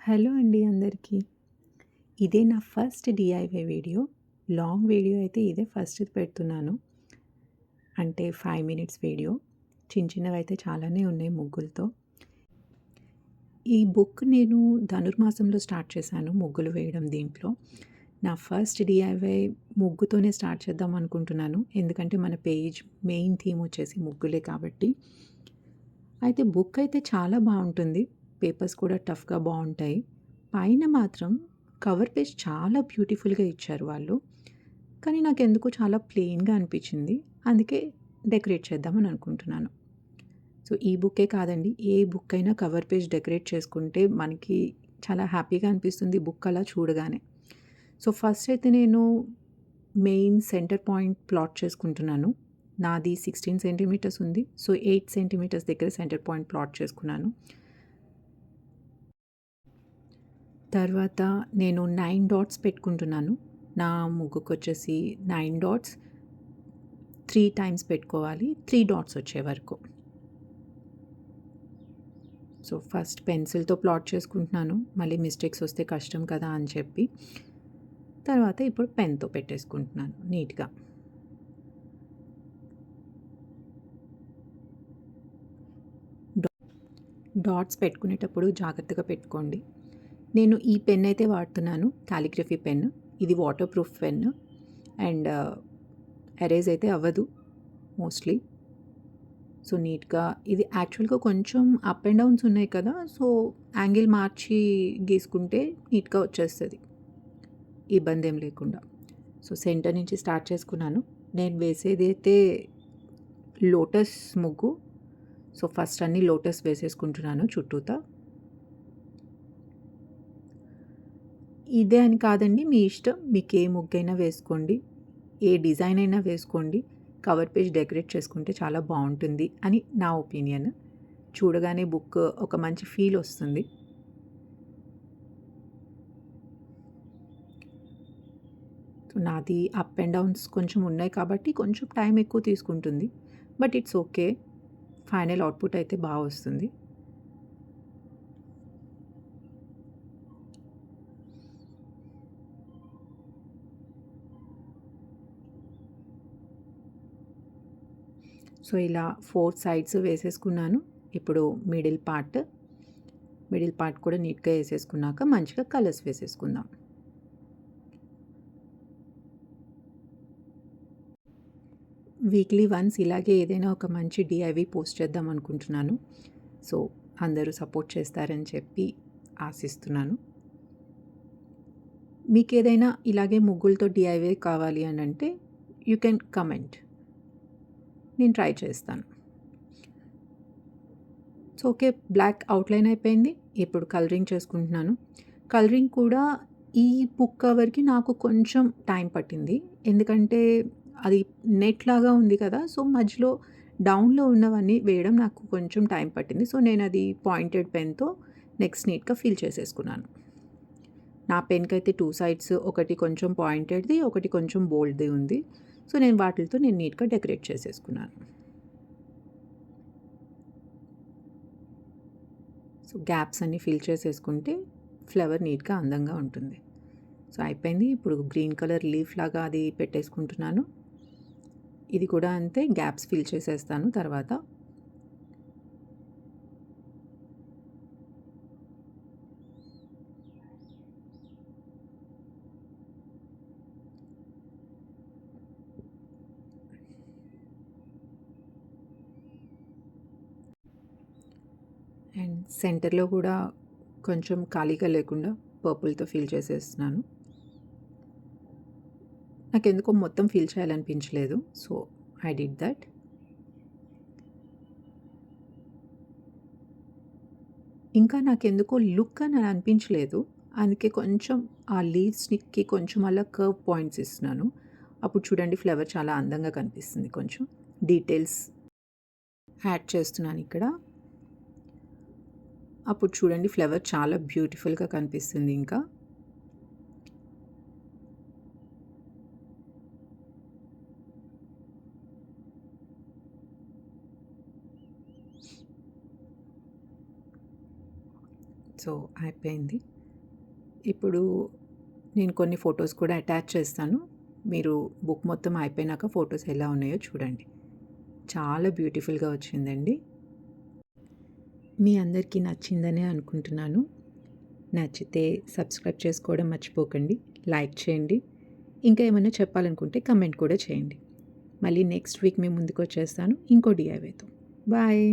Hello అండి అందరికీ. ఇదే నా first DIY video. Long video అయితే ఇదే ఫస్ట్ పెడుతున్నాను. అంటే 5 మినిట్స్ వీడియో. చిన్నవైతే చాలానే ఉన్నాయి ముగ్గులతో. ఈ బుక్ నేను ధనుర్మాసంలో స్టార్ట్ చేశాను ముగ్గులు వేయడం దీంట్లో. నా ఫస్ట్ డీఐవై ముగ్గుతోనే స్టార్ట్ చేద్దాం అనుకుంటున్నాను. ఎందుకంటే మన పేజ్ మెయిన్ థీమ్ వచ్చేసి ముగ్గులే కాబట్టి. అయితే బుక్ అయితే చాలా బావుంటుంది. పేపర్స్ కూడా టఫ్‌గా బావుంటాయి. పైన మాత్రం కవర్ పేజ్ చాలా బ్యూటిఫుల్‌గా ఇచ్చారు వాళ్ళు. కానీ నాకెందుకో చాలా ప్లెయిన్‌గా అనిపించింది. అందుకే డెకరేట్ చేద్దామని అనుకుంటున్నాను. సో, ఈ బుక్కే కాదండి. ఏ బుక్ అయినా కవర్ పేజ్ డెకరేట్ చేసుకుంటే మనకి చాలా హ్యాపీగా అనిపిస్తుంది బుక్ అలా చూడగానే. సో, ఫస్ట్ అయితే నేను మెయిన్ సెంటర్ పాయింట్ ప్లాట్ చేసుకుంటున్నాను. నాది 16 సెంటీమీటర్స్ ఉంది. సో, 8 సెంటీమీటర్స్ దగ్గర సెంటర్ పాయింట్ ప్లాట్ చేసుకున్నాను. తర్వాత నేను 9 డాట్స్ పెట్టుకుంటున్నాను. నా ముగ్గుకొచ్చేసి 9 డాట్స్ 3 టైమ్స్ పెట్టుకోవాలి. 3 డాట్స్ వచ్చే వరకు. సో, ఫస్ట్ పెన్సిల్‌తో ప్లాట్ చేసుకుంటున్నాను. మళ్ళీ మిస్టేక్స్ వస్తే కష్టం కదా అని చెప్పి. తర్వాత ఇప్పుడు పెన్‌తో పెట్టేసుకుంటున్నాను నీట్‌గా. డాట్స్ పెట్టుకునేటప్పుడు జాగ్రత్తగా పెట్టుకోండి. నేను ఈ పెన్ అయితే వాడుతున్నాను. Calligraphy pen. ఇది waterproof pen. And erase అయితే అవ్వదు మోస్ట్‌లీ. సో, నీట్‌గా ఇది యాక్చువల్‌గా కొంచెం అప్ అండ్ డౌన్స్ ఉన్నాయి కదా! సో, యాంగిల్ మార్చి గీసుకుంటే నీట్‌గా వచ్చేస్తది. ఇబ్బందేం లేకుండా. సో, సెంటర్ నుంచి స్టార్ట్ చేసుకున్నాను. నేను వేసేదైతే లోటస్ ముగ్గు. సో, ఫస్ట్ అన్నీ లోటస్ వేసేసుకుంటున్నాను చుట్టూతా. ఇదే అని కాదండి మీ ఇష్టం. మీకే ముగ్గైనా వేసుకోండి. ఏ డిజైన్ అయినా వేసుకోండి. కవర్ పేజ్ డెకరేట్ చేసుకుంటే చాలా బావుంటుంది అని నా ఒపీనియన్. చూడగానే బుక్ ఒక మంచి ఫీల్ వస్తుంది. నాది అప్ అండ్ డౌన్స్ కొంచెం ఉన్నాయి కాబట్టి కొంచెం టైం ఎక్కువ తీసుకుంటుంది. But it's okay. Final output అయితే బా వస్తుంది. సో, ఇలా 4 సైడ్స్ వేసేసుకున్నాను. ఇప్పుడు మిడిల్ పార్ట్ కూడా నీట్‌గా ఏసేసుకున్నాక మంచిగా కలర్స్ వేసేసుకుందాం. వీక్లీ వన్స్ ఇలాగే ఏదైనా ఒక మంచి డీఐవీ పోస్ట్ చేద్దాం అనుకుంటున్నాను. సో, అందరూ సపోర్ట్ చేస్తారని చెప్పి ఆశిస్తున్నాను. మీకేదైనా ఇలాగే ముగ్గులతో డీఐవై కావాలి అనంటే యూ కెన్ కమెంట్. నేను ట్రై చేస్తాను. So, okay. బ్లాక్ అవుట్‌లైన్ అయిపోయింది. ఇప్పుడు కలరింగ్ చేసుకుంటున్నాను. కలరింగ్ కూడా ఈ బుక్ కవర్‌కి నాకు కొంచెం టైం పట్టింది. ఎందుకంటే అది నెట్ లాగా ఉంది కదా! సో, మధ్యలో డౌన్‌లో ఉన్నవన్నీ వేయడం నాకు కొంచెం టైం పట్టింది. సో, నేనది పాయింటెడ్ పెన్‌తో నెక్స్ట్ నీట్‌గా ఫిల్ చేసేసుకున్నాను. నా పెన్‌కైతే 2 సైడ్స్ ఒకటి కొంచెం పాయింటెడ్‌ది, ఒకటి కొంచెం బోల్డ్‌ది ఉంది. సో, నేను వాటిలతో నీట్‌గా డెకరేట్ చేసేసుకున్నాను. సో, గ్యాప్స్ అన్నీ ఫిల్ చేసేసుకుంటే ఫ్లవర్ నీట్‌గా అందంగా ఉంటుంది. సో, అయిపోయింది. ఇప్పుడు గ్రీన్ కలర్ లీఫ్ లాగా అది పెట్టేసుకుంటున్నాను. ఇది కూడా అంతే గ్యాప్స్ ఫిల్ చేసేస్తాను తర్వాత. అండ్ సెంటర్‌లో కూడా కొంచెం ఖాళీగా లేకుండా పర్పుల్‌తో ఫిల్ చేసేస్తున్నాను. నాకెందుకో మొత్తం ఫిల్ చేయాలనిపించలేదు. So, I did that. ఇంకా నాకెందుకో లుక్ అని అనిపించలేదు. అందుకే కొంచెం ఆ లీవ్స్‌కి కొంచెం అలా కర్వ్ పాయింట్స్ ఇస్తున్నాను. అప్పుడు చూడండి ఫ్లవర్ చాలా అందంగా కనిపిస్తుంది కొంచెం. డీటెయిల్స్ యాడ్ చేస్తున్నానిక్కడ. అప్పుడు చూడండి ఫ్లవర్ చాలా బ్యూటిఫుల్‌గా కనిపిస్తుంది ఇంకా. సో, అయిపోయింది. ఇప్పుడు నేను కొన్ని ఫోటోస్ కూడా అటాచ్ చేస్తాను. మీరు బుక్ మొత్తం అయిపోయినాక ఫోటోస్ ఎలా ఉన్నాయో చూడండి. చాలా బ్యూటిఫుల్‌గా వచ్చిందండి. మీ అందరికీ నచ్చిందనే అనుకుంటున్నాను. నచ్చితే సబ్స్క్రైబ్ చేసుకోవడం మర్చిపోకండి. లైక్ చేయండి. ఇంకా ఏమైనా చెప్పాలనుకుంటే కమెంట్ కూడా చేయండి. మళ్ళీ నెక్స్ట్ వీక్ మీ ముందుకొచ్చేస్తాను ఇంకో డీఐవైతో. బాయ్.